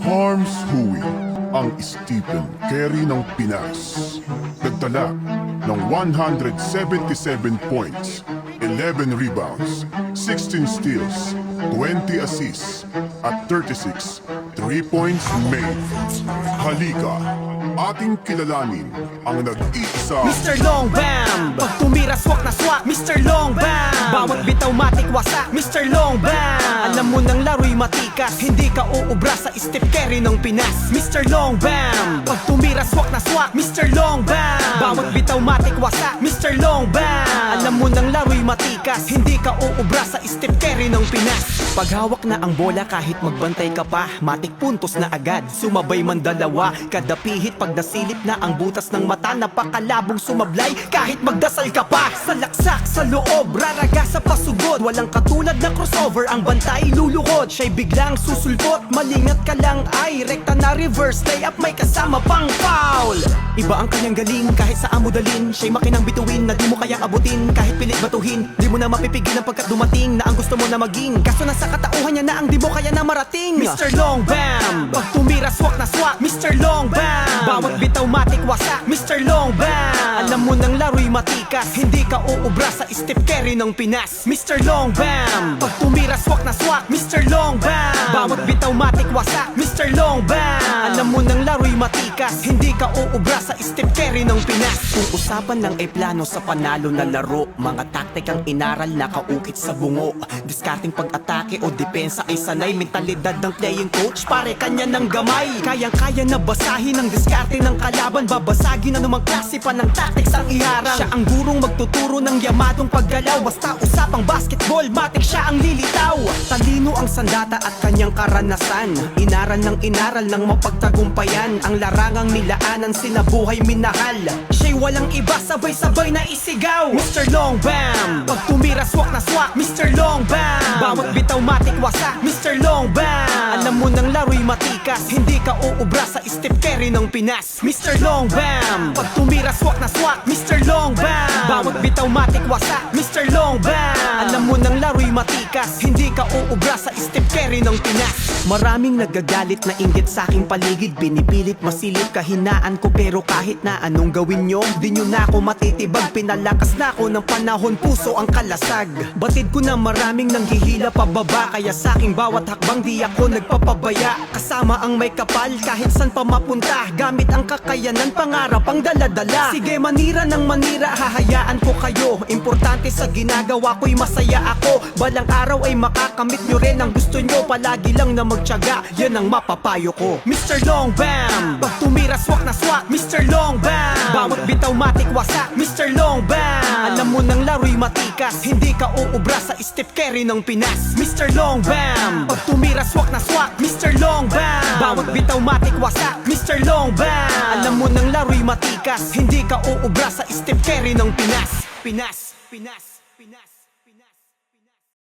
Harms Hui, ang Stephen Curry ng Pinas. Nagtala ng 177 points, 11 rebounds, 16 steals, 20 assists, at 36 3 points made. Halika, ating kilalanin ang nag-iisa Mr. Long Bam. Pag tumira swak na swak, Mr. Long Bam. Bawat bitaw matik wasak, Mr. Long Bam. Alam mo nang laro'y matikas, hindi ka uubra sa Steph Curry ng Pinas, Mr. Long Bam. Pag tumira swak na swak, Mr. Long Bam. Bawat bitaw matik wasak, Mr. Long Bam. Alam mo nang laro'y matikas, hindi ka uubra sa Steph Curry ng Pinas. Pag hawak na ang bola kahit magbantay ka pa, matik puntos na agad, sumabay man dalawa. Kada pihit pag nasilip na ang butas ng mata, napakalabong sumablay kahit magdasal ka pa. Sa laksak sa loob, raraga sa pasugod, walang katulad na crossover, ang bantay lulukod. Siya'y biglang susulpot, malingat ka lang ay rekta na reverse layup, may kasama pang foul. Iba ang kanyang galing kahit sa amo dalin, siya'y makinang bituin na di mo kayang abutin. Kahit pilit batuhin, di mo na mapipigilan pagkat dumating na ang gusto mo na maging. Kaso nasa katauhan niya na ang di mo kaya na marating, Mr. Long Bam. Pag tumira swak na swak, Mr. Long Bam. Bawat bitaw matik wasak, Mr. Long Bam. Alam mo nang laro'y matikas, hindi ka uubra sa Steph Curry ng Pinas, Mr. Long Bam. Pag tumira swak na swak, Mr. Long Bam. Bawat bitaw matik wasak, Mr. Long Bam. Alam mo nang laro'y matikas, hindi ka uubra sa Steph Curry ng Pinas. Kung usapan lang ay plano sa panalo na laro, mga taktikang inaral na kaukit sa bungo, discarding pag-atake o depensa ay sanay, mentalidad ng playing coach pare kanya ng gamay. Kayang-kaya na basahin ang diskarte ng kalaban, babasagin na namang klase pa ng tactics ang iharang. Siya ang gurong magtuturo ng yamadong paggalaw, basta usapang basketball, matik siya ang lilitaw. Talino ang sandata at kanyang karanasan, inaral ng mapagtagumpayan, ang larangang nilaanan sinabuhay minahal. Siya'y walang iba, sabay-sabay na isigaw, Mr. Long Bam. Pag tumira swak na swak, Mr. Long Bam. Bawat bitaw matik wasak, Mr. Long Bam. Alam mo nang laro'y matikas, hindi ka uubra sa Steph Curry ng Pinas, Mr. Long Bam. Pag tumira swak na swak, Mr. Long Bam. Bawat bitaw matik wasak, Mr. Long Bam. Alam mo nang laro'y matikas, hindi ka uubra sa Steph Curry ng Pinas. Maraming nagagalit na inggit sa aking paligid, binipilit masilip kahinaan ko, pero kahit na anong gawin nyo, di nyo na ako matitibag. Pinalakas na ako ng panahon, puso ang kalasag. Batid ko na maraming nanghihila pababa, kaya sa aking bawat hakbang di ako nagpapabaya. Kasama ang may kapal kahit san pa mapunta, gamit ang kakayanan, pangarap ang daladala. Sige manira ng manira, hahayaan ko kayo. Importante sa ginagawa ko'y masaya ako. Balang araw ay makakamit nyo rin ang gusto nyo, palagi lang na magtiyaga, yan ang mapapayo ko, Mr. Long Bam. Pag tumira swak na swak, Mr. Long Bam. Bawat bitaw matik wasak, Mr. Long Bam. Alam mo nang laro'y matikas, hindi ka uubra sa Steph Curry ng Pinas, Mr. Long Bam. Pag tumira swak na swak, Mr. Long Bam. Bawat bitaw matik wasak, Mr. Long Bam. Alam mo nang laro'y matikas, hindi ka uubra sa Steph Curry ng Pinas, Pinas, Pinas, Pinas.